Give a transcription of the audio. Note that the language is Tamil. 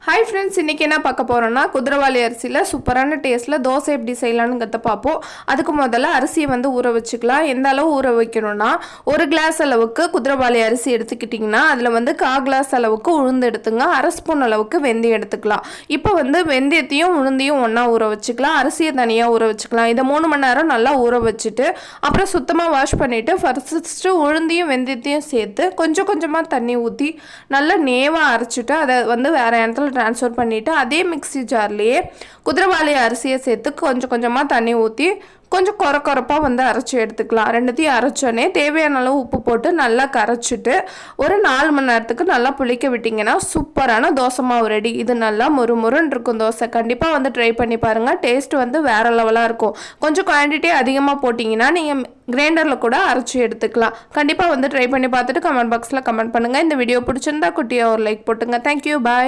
ஹாய் ஃப்ரெண்ட்ஸ், இன்றைக்கி என்ன பார்க்க போகிறோன்னா குதிரைவாலி அரிசியில் சூப்பரான டேஸ்ட்டில் தோசை எப்படி செய்யலான்னு பார்ப்போம். அதுக்கு முதல்ல அரிசியை வந்து ஊற வச்சுக்கலாம். எந்த அளவு ஊற வைக்கணும்னா, ஒரு கிளாஸ் அளவுக்கு குதிரைவாலி அரிசி எடுத்துக்கிட்டிங்கன்னா அதில் வந்து 1/4 கிளாஸ் அளவுக்கு உளுந்து எடுத்துங்க. 1/2 ஸ்பூன் அளவுக்கு வெந்தயம் எடுத்துக்கலாம். இப்போ வந்து வெந்தயத்தையும் உளுந்தையும் ஒன்றா ஊற வச்சுக்கலாம். அரிசியை தனியாக ஊற வச்சுக்கலாம். இதை 3 மணி நேரம் நல்லா ஊற வச்சுட்டு அப்புறம் சுத்தமாக வாஷ் பண்ணிவிட்டு ஃபர்ஸ்ட்டு உளுந்தையும் வெந்தயத்தையும் சேர்த்து கொஞ்சம் கொஞ்சமாக தண்ணி ஊற்றி நல்லா நேவாக அரைச்சிட்டு அதை வந்து வேறு இடத்துல ட்ரான்ஸ்ஃபர் பண்ணிவிட்டு அதே மிக்ஸி ஜார்லேயே குதிரைவாலி அரிசியை சேர்த்து கொஞ்சம் கொஞ்சமாக தண்ணி ஊற்றி கொஞ்சம் கொரப்பாக வந்து அரைச்சி எடுத்துக்கலாம். ரெண்டுத்தையும் அரைச்சோன்னே தேவையான அளவு உப்பு போட்டு நல்லா கரைச்சிட்டு ஒரு 4 மணி நேரத்துக்கு நல்லா புளிக்க விட்டிங்கன்னா சூப்பரான தோசை மாவு ரெடி. இது நல்லா முறுமுறுன்னு இருக்கும் தோசை. கண்டிப்பாக வந்து ட்ரை பண்ணி பாருங்கள். டேஸ்ட் வந்து வேறு லெவலாக இருக்கும். கொஞ்சம் குவான்டிட்டி அதிகமாக போட்டிங்கன்னா நீங்கள் கிரைண்டரில் கூட அரைச்சி எடுத்துக்கலாம். கண்டிப்பாக வந்து ட்ரை பண்ணி பார்த்துட்டு கமெண்ட் பாக்ஸில் கமெண்ட் பண்ணுங்கள். இந்த வீடியோ பிடிச்சிருந்தா குட்டியாக ஒரு லைக் போட்டுங்க. தேங்க்யூ, பாய்.